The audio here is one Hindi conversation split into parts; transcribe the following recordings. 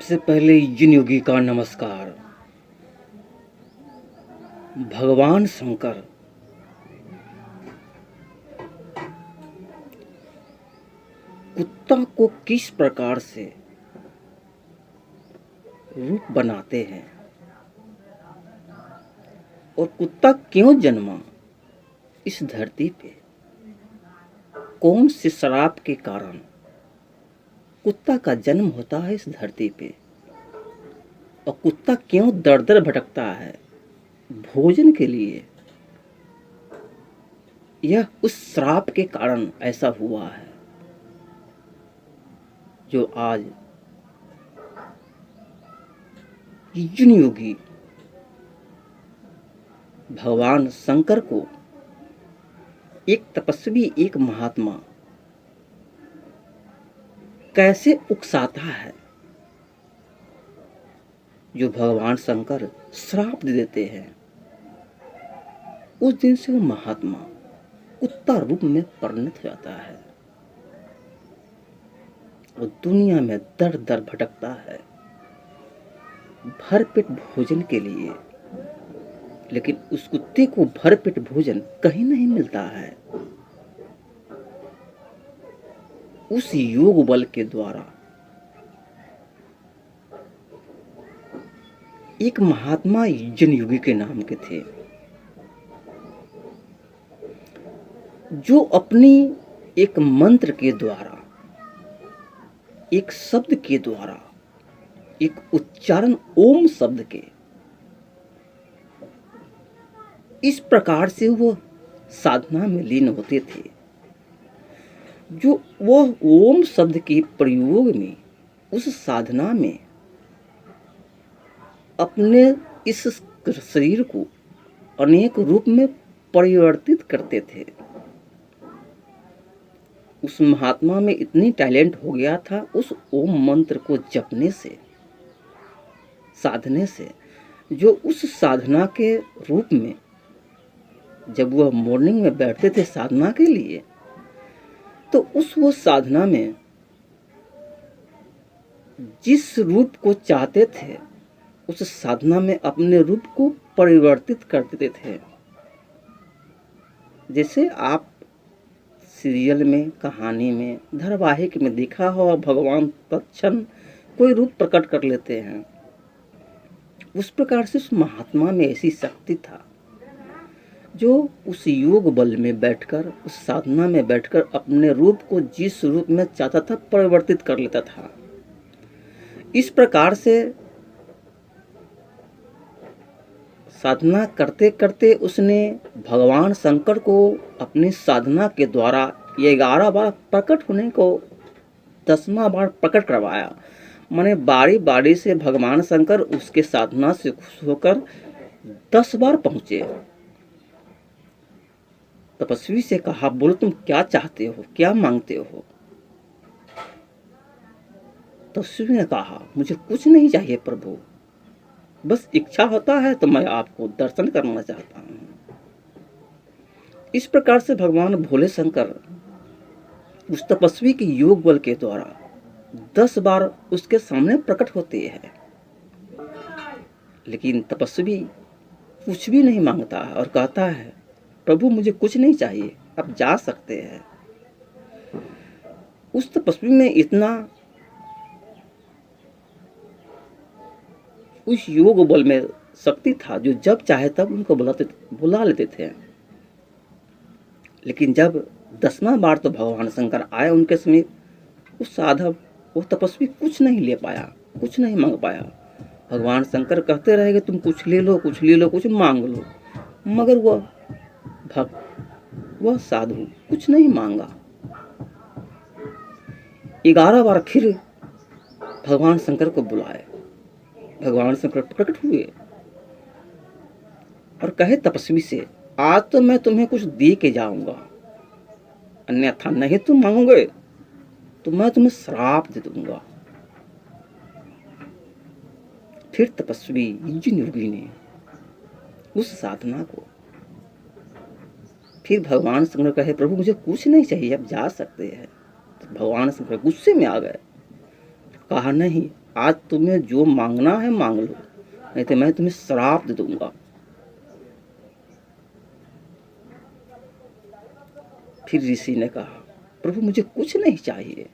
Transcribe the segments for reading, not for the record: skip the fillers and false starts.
सबसे पहले जिन योगी का नमस्कार। भगवान शंकर कुत्ता को किस प्रकार से रूप बनाते हैं और कुत्ता क्यों जन्मा इस धरती पे, कौन से श्राप के कारण कुत्ता का जन्म होता है इस धरती पे, और कुत्ता क्यों दर दर भटकता है भोजन के लिए, यह उस श्राप के कारण ऐसा हुआ है जो आज अर्जुन योगी भगवान शंकर को एक तपस्वी, एक महात्मा कैसे उकसाता है, जो भगवान शंकर श्राप दे देते हैं। उस दिन से वो महात्मा कुत्ता रूप में परिणत हो जाता है और दुनिया में दर दर भटकता है भरपेट भोजन के लिए, लेकिन उस कुत्ते को भरपेट भोजन कहीं नहीं मिलता है। उस योग बल के द्वारा एक महात्मा अर्जुन योगी के नाम के थे, जो अपनी एक मंत्र के द्वारा, एक शब्द के द्वारा, एक उच्चारण ओम शब्द के, इस प्रकार से वो साधना में लीन होते थे, जो वह ओम शब्द के प्रयोग में, उस साधना में अपने इस शरीर को अनेक रूप में परिवर्तित करते थे। उस महात्मा में इतनी टैलेंट हो गया था उस ओम मंत्र को जपने से, साधने से, जो उस साधना के रूप में जब वह मॉर्निंग में बैठते थे साधना के लिए, तो वो साधना में जिस रूप को चाहते थे उस साधना में अपने रूप को परिवर्तित कर देते थे। जैसे आप सीरियल में, कहानी में, धारावाहिक में देखा हो, भगवान तत्क्षण कोई रूप प्रकट कर लेते हैं। उस प्रकार से उस महात्मा में ऐसी शक्ति था जो उस योग बल में बैठकर, उस साधना में बैठकर अपने रूप को जिस रूप में चाहता था परिवर्तित कर लेता था। इस प्रकार से साधना करते करते उसने भगवान शंकर को अपनी साधना के द्वारा 11 बार प्रकट होने को 10वां बार प्रकट करवाया। माने बारी बारी से भगवान शंकर उसके साधना से खुश होकर 10 बार पहुंचे। तपस्वी से कहा, बोलो तुम क्या चाहते हो, क्या मांगते हो? तपस्वी ने कहा, मुझे कुछ नहीं चाहिए प्रभु, बस इच्छा होता है तो मैं आपको दर्शन करना चाहता हूं। इस प्रकार से भगवान भोले शंकर उस तपस्वी के योग बल के द्वारा 10 बार उसके सामने प्रकट होते हैं, लेकिन तपस्वी कुछ भी नहीं मांगता है और कहता है, प्रभु मुझे कुछ नहीं चाहिए, आप जा सकते हैं। उस तपस्वी में इतना उस योग बल में शक्ति था जो जब चाहे तब उनको बुला लेते थे। लेकिन जब 10वां बार तो भगवान शंकर आए उनके समीप, उस साधव, वो तपस्वी कुछ नहीं ले पाया, कुछ नहीं मांग पाया। भगवान शंकर कहते रहे कि तुम कुछ ले लो, कुछ ले लो, कुछ मांग लो, मगर वह भक्त, वह साधु कुछ नहीं मांगा। 11 बार फिर भगवान शंकर को बुलाए। भगवान शंकर प्रकट हुए और कहे तपस्वी से, आज तो मैं तुम्हें कुछ दे के जाऊंगा, अन्यथा नहीं तुम मांगोगे तो मैं तुम्हें श्राप दे दूंगा। फिर तपस्वी अर्जुन योगी ने उस साधना को, फिर भगवान शंकर कहे, प्रभु मुझे कुछ नहीं चाहिए, अब जा सकते हैं। तो भगवान शंकर गुस्से में आ गए, कहा नहीं, आज तुम्हें जो मांगना है मांग लो, नहीं तो मैं तुम्हें श्राप दे दूंगा। फिर ऋषि ने कहा, प्रभु मुझे कुछ नहीं चाहिए,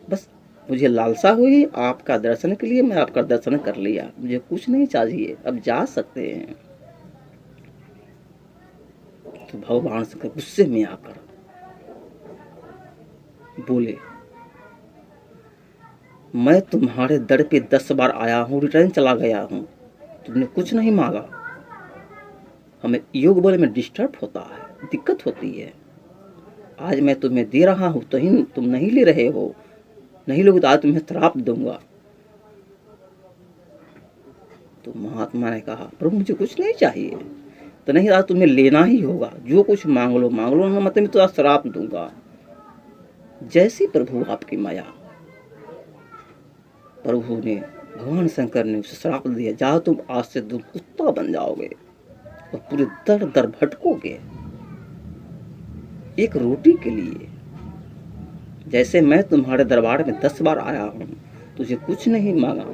बस मुझे लालसा हुई आपका दर्शन के लिए, मैं आपका दर्शन कर लिया, मुझे कुछ नहीं चाहिए, अब जा सकते हैं। तो भगवान शंकर गुस्से में आकर बोले, मैं तुम्हारे दर पे 10 बार आया हूँ, रिटर्न चला गया हूँ, तुमने कुछ नहीं मांगा। हमें योग बल में डिस्टर्ब होता है, दिक्कत होती है। आज मैं तुम्हें दे रहा हूँ तो ही तुम नहीं ले रहे हो, नहीं लोगे तो आज तुम्हें श्राप दूंगा। तो महात्मा ने कहा, प्रभु मुझे कुछ नहीं चाहिए। तो नहीं, आज तुम्हें लेना ही होगा, जो कुछ मांग लो ना, मतलब मैं तो आज श्राप दूंगा। जैसी प्रभु आपकी माया। प्रभु ने, भगवान शंकर ने उसे श्राप दिया, जाओ तुम आज से तुम कुत्ता बन जाओगे और पूरे दर दर भटकोगे एक रोटी के लिए। जैसे मैं तुम्हारे दरबार में 10 बार आया हूं, तुझे कुछ नहीं मांगा,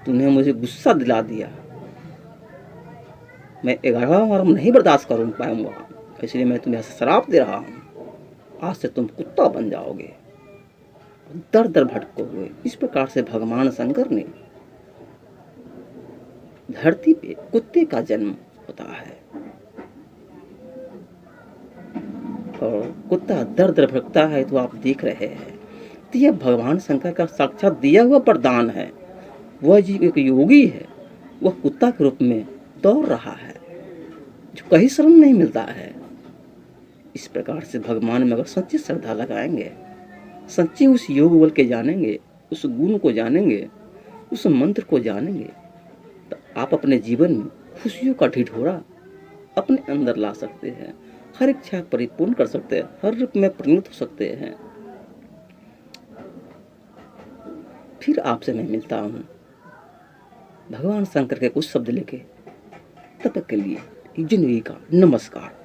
तूने मुझे गुस्सा दिला दिया, मैं 11वां बार नहीं बर्दाश्त कर पाऊंगा, इसलिए मैं तुम्हें श्राप दे रहा हूं, आज से तुम कुत्ता बन जाओगे, दर दर भटकोगे। इस प्रकार से भगवान शंकर ने धरती पे कुत्ते का जन्म होता है और कुत्ता दर दर भटकता है, तो आप देख रहे हैं। तो यह भगवान शंकर का साक्षात दिया हुआ वरदान है। वह जी एक योगी है, वह कुत्ता के रूप में दौड़ रहा है, जो कहीं शरण नहीं मिलता है। इस प्रकार से भगवान में अगर सच्ची श्रद्धा लगाएंगे, सच्ची उस योग बल के जानेंगे, उस गुण को जानेंगे, उस मंत्र को जानेंगे, तो आप अपने जीवन में खुशियों का ढिढोरा अपने अंदर ला सकते हैं, हर इच्छा परिपूर्ण कर सकते हैं, हर रूप में परिणत हो सकते हैं। फिर आपसे मैं मिलता हूँ भगवान शंकर के कुछ शब्द लेके, तब तक के लिए जिंदगी का नमस्कार।